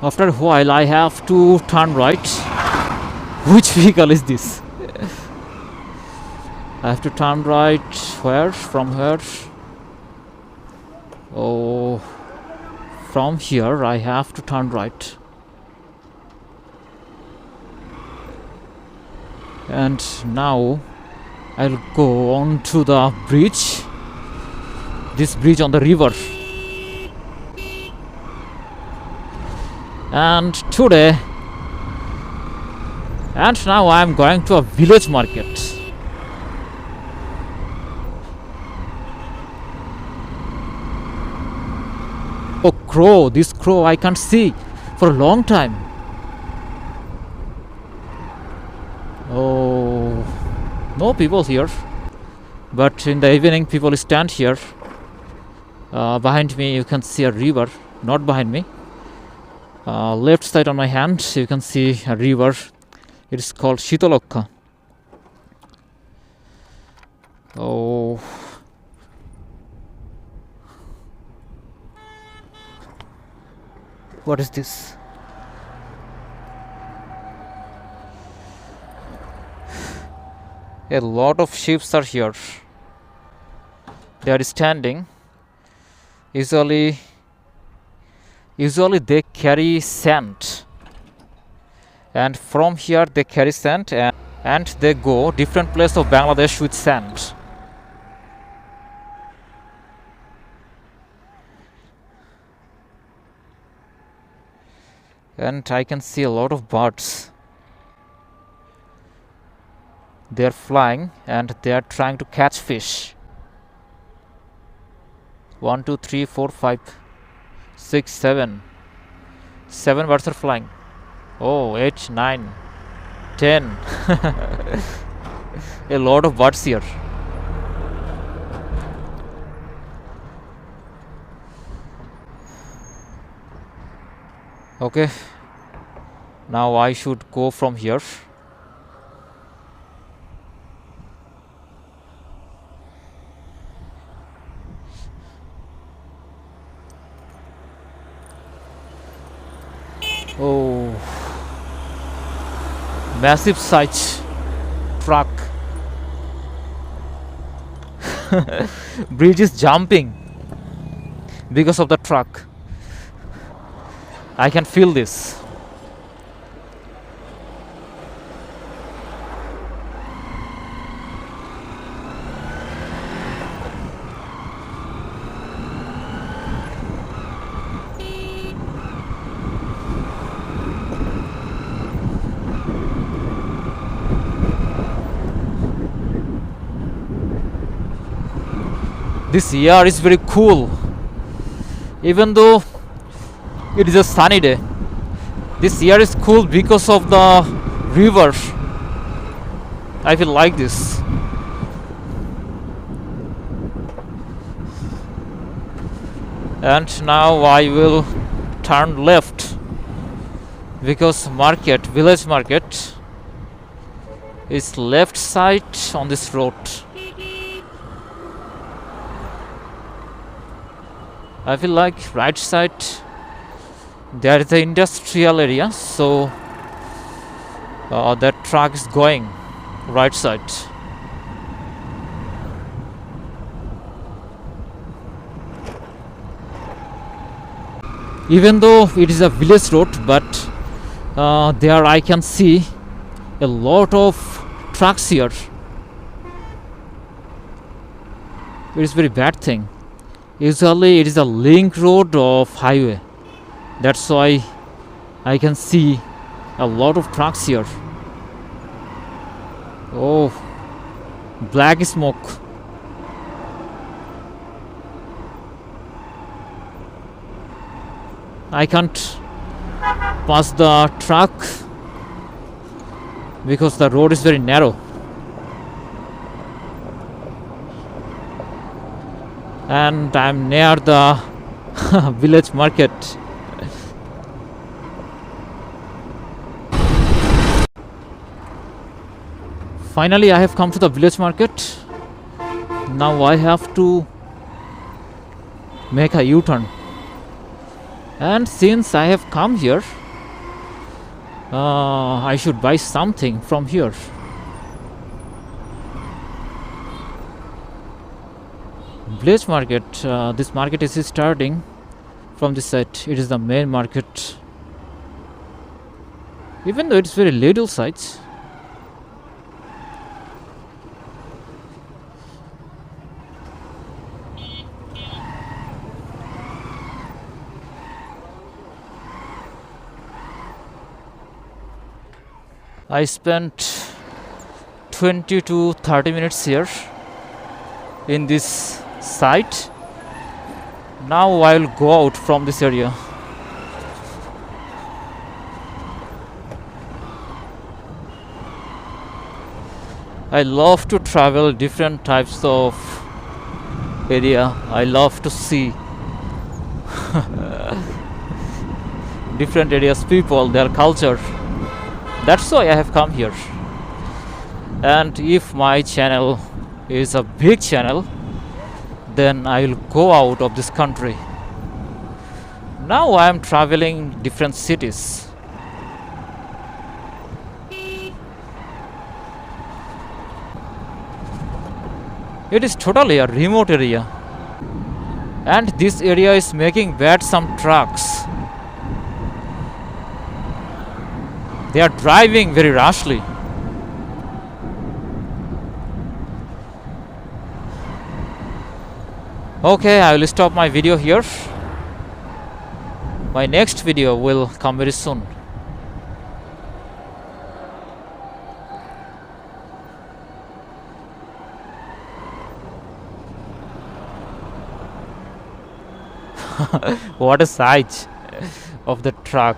After a while I have to turn right. Which vehicle is this? I have to turn right. Where? From where? Oh, from here I have to turn right. And now I'll go on to the bridge. This bridge on the river. And now I'm going to a village market. Oh, crow. This crow I can't see for a long time. Oh, no people here. But in the evening people stand here. Behind me you can see a river. Not behind me. Left side on my hand you can see a river. It is called Shitolokka. Oh, what is this? A lot of sheep are here. They are standing. Usually they carry sand, and from here they carry sand and they go different place of Bangladesh with sand. And I can see a lot of birds. They are flying and they are trying to catch fish. 1, 2, 3, 4, 5, 6, 7. 7 birds are flying. Oh, 8, 9, 10. A lot of birds here. Okay, now I should go from here. Oh, massive size truck. Bridge is jumping because of the truck. I can feel this. This air is very cool. Even though it is a sunny day, this air is cool because of the river. I feel like this. And now I will turn left because village market is left side on this road. I feel like right side there is the industrial area, so that truck is going right side. Even though it is a village road, but there I can see a lot of trucks here. It is very bad thing. Usually it is a link road of highway. That's why I can see a lot of trucks here. Oh, black smoke. I can't pass the truck because the road is very narrow. And I'm near the village market. Finally I have come to the village market. Now I have to make a U-turn And since I have come here, I should buy something from here. Village market. This market is starting from this side. It is the main market. Even though it's very little size. I spent 20 to 30 minutes here in this site. Now I'll go out from this area. I love to travel different types of area. I love to see different areas, people, their culture. That's why I have come here. And if my channel is a big channel, then I will go out of this country. Now I am traveling different cities. It is totally a remote area. And this area is making bad some trucks. They are driving very rashly. Okay, I will stop my video here. My next video will come very soon. What a size of the truck.